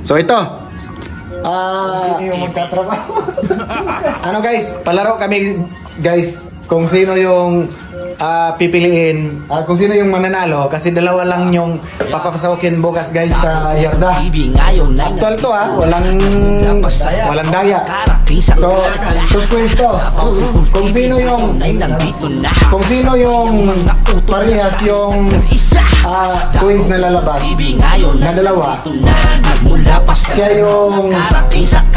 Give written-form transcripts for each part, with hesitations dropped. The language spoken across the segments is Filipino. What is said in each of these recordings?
So ito. Yung magtatrabaho. Ano guys, palaro kami guys kung sino yung pipiliin, kung sino yung mananalo kasi dalawa lang yung papapasawakin bukas guys sa Yarda. Actual to walang daya. So, quiz to. Kung sino yung parehas yung quiz na lalabas na dalawa,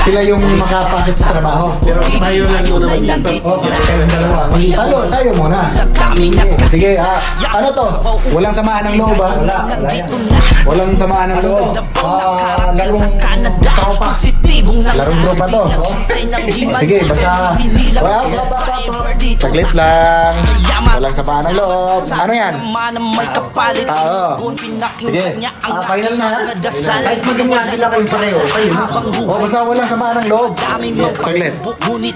sila yung makapasok sa trabaho. Pero tayo lang muna Talo, tayo muna. Sige, ano to? Walang samaan ng loob Walang samaan ng loob. Larong tropa. Larong tropa to. Sige, basta. Saglit lang. Walang samaan ng loob. Ano yan? Sige, final na. Kahit maganda sila kayo pareho. Basta walang samaan ng loob. Saglit.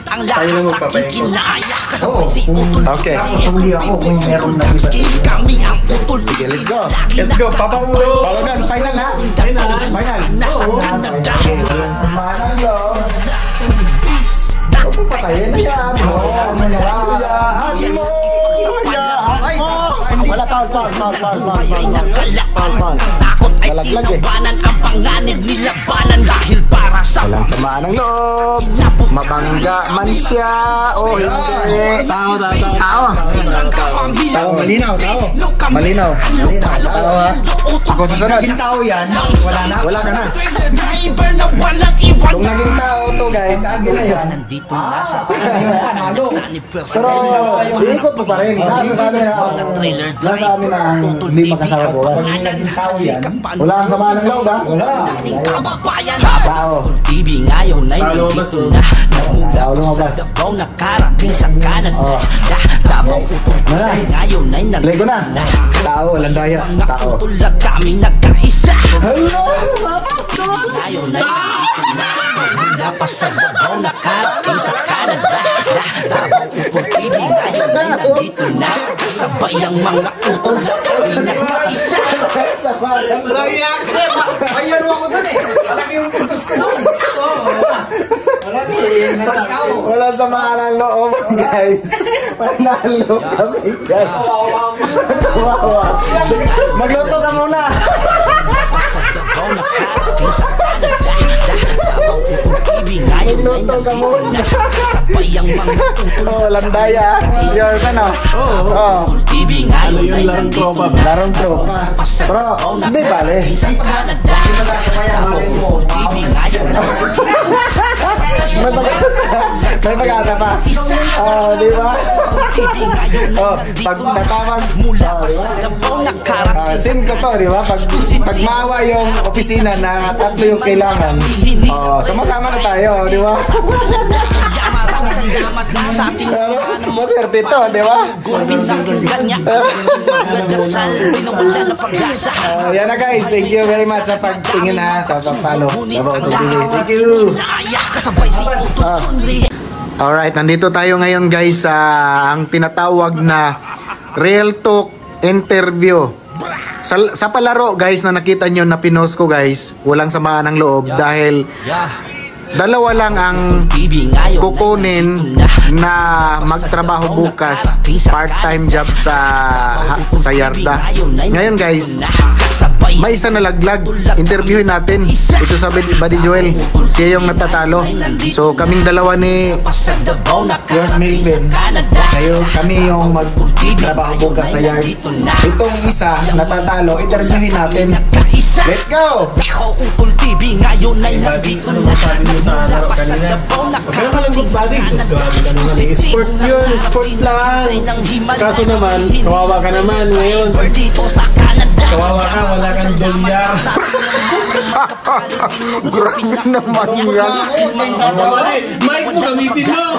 Tayo lang magpapayo. Okay. Sumuli ako kung meron na iba. Sige, let's go. Let's go, Papa Mulo. Palagan, final na. Final. Samaan ng loob. Patayin na yan. Wala, foul. Nalaglag ang panganib nilabanan dahil para sa walang samaan ng loob. Mabangga man siya o hindi. Tao. Malinaw. Tao Ako susunod. Naging tao yan. Wala ka na. Kung naging tao to guys, agil na yan. Pero iikot mo pa rin. Nasa amin na ang hindi makasawa bukas. Naging tao yan. Wala ang samaan ng loob Wala. Tao. Tao lumabas. Play ko na. Tao, walang daya. Tao. Hello! Napasadabaw na karating sa Canada. Pag-ibig ngayon ay nandito na. Sabay ang mga utol na isa. Ayan mo ako dun Malaki yung puntos ko dun. Wala samaan ng loob guys. Panalo kami guys. Magluto ka muna. Napasadabaw na karating sa Canada. Magluto ka muna. Walang daya. Yours ano? Ano yung larong tropa ba? Larong tropa. Pero hindi bale. May pag-asa pa. Di ba? Pag natawag sim ko to, di ba? Pag maawa yung opisina na tatlo yung kailangan, sama-sama na tayo, di ba? Maswerte to, di ba? Yan na guys, thank you very much sa pagtingin sa pag-follow. Thank you. Alright, nandito tayo ngayon guys sa ang tinatawag na Real Talk interview. Sa palaro guys na nakita nyo na pinost ko guys, walang samaan ng loob dahil dalawa lang ang kukunin na magtrabaho bukas, part-time job sa Yarda. Ngayon guys, may isa na laglag. Interviewin natin. Ito sa Buddy Joel. Siya yung natatalo. So kaming dalawa ni Yours Melvin. Kami yung magtrabaho bukas sa Yard. Itong isa natatalo, interviewin natin. Let's go! Kaya ka lang good body. Sport yun. Sport lang. Kaso naman, kawawa ka naman ngayon. Kawawa ka, wala kang dolyar. Grabe naman yan. Mike mo, gamitin mo.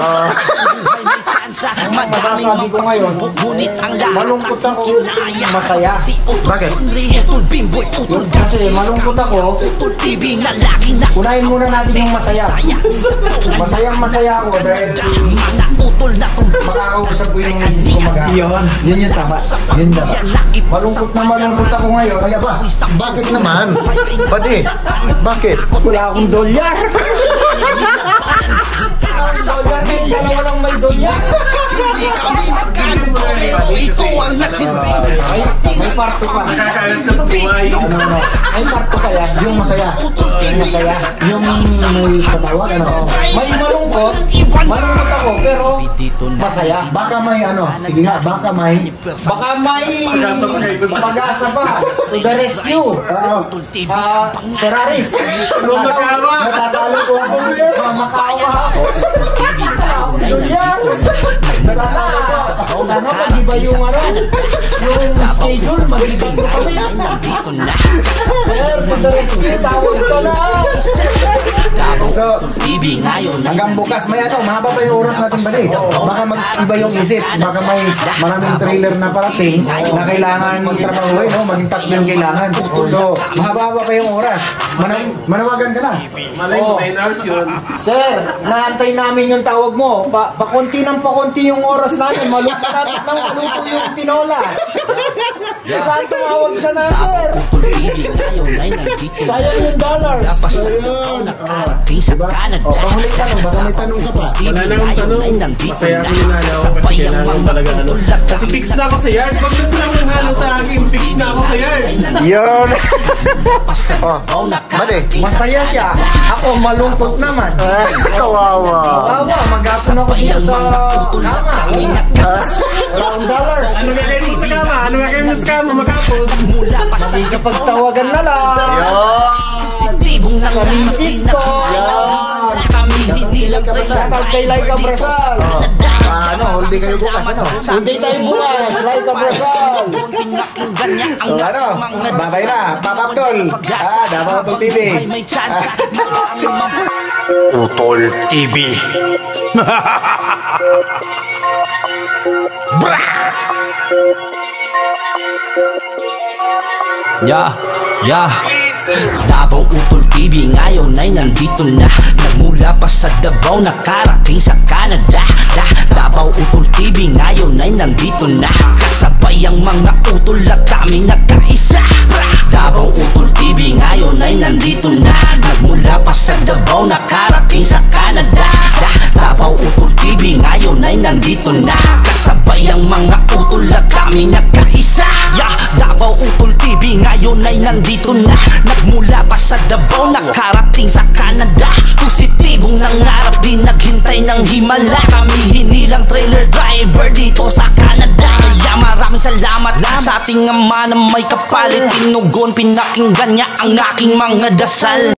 Ang masasabi ko ngayon, malungkot ako, masaya. Bakit? Kasi malungkot ako, unahin muna natin yung masaya. Masayang-masaya ako dahil makakausap ko yung misis ko mag-aaral. Yun yung tama. Yun dapat. Malungkot na malungkot malungkot ako ngayon. Kaya ba? Bakit naman? Buddy, bakit? Wala akong dolyar. Dolyar na yung dalawa lang may dolyar. May parto pa. Nakakalat ka sa buhay. May parto pa yan. Yung masaya. Yung masaya. Yung may patawag. May malungkot. Malungkot ako pero masaya. Baka may ano, sige nga, baka may pag-asa pa. To the rescue. Seraris. Makawa. Natatalo ko ako. Makawa ako. Dolyar. Natatalo ko. Sana mag-iba yung yung schedule, mag-iba ko kami. Sir, to the rescue, tawag ko na. So, hanggang bukas may ano, mahaba pa yung oras natin ba baka mag-iba yung isip, baka may maraming trailer na parating na kailangan trabahuin, no? Maging tatlo yung kailangan. So, mahaba pa yung oras. Manawagan ka na. Malay mo, 9 hours yun. Sir, naantay namin yung tawag mo. Pakunti ng pakunti yung oras namin. Malapit ng maluto yung tinola. Saan tumawag ka na, sir? Sayang yung dollars. Diba? O, panghuli tanong, baka may tanong ka pa. Wala na akong tanong. Masaya ako ninalaw kasi kailangan ko talaga ano. Kasi fix na ako sa yard. Pag gusto lang ng halo sa akin, fix na ako sa yard. Yun! Oh, bade. Masaya siya. Ako malungkot naman. Ay, kawawa. Kawawa, maghapon ako dito sa kama. Walang dollars. Ano nga kayo sa kama? Ano nga kayo sa kama? Magkapod. Hindi kapag tawagan na lang. Sa misis ko. Shoutout kay Laika Brasal. Ano, holiday kayo bukas, ano? Hindi tayo bukas. Laika Brasal. So, ano, babay na. Papa Abdul. Davao Utol TV. Utol TV. Yeah. Davao Utol TV ngayon ay nandito na. Nagmula pa sa Davao, nakarating sa Canada. Davao Utol TV ngayon ay nandito na. Kasabay ang mga utol at kami nagkaisa. Davao Utol TV ngayon ay nandito na. Nagmula pa sa Davao, nakarating sa Canada. Davao Utol TV ngayon ay nandito na. Kasabay ang mga utol at kami nagkaisa. Davao Utol TV ngayon ay nandito na. Nagmula pa sa Davao, nakarating sa Canada. Positibong nangarap, di naghintay ng himala. Kami hinilang trailer driver dito sa Canada. Kaya maraming salamat sa ating ama na may kapalit. Tinugon, pinakinggan niya ang aking mga dasal.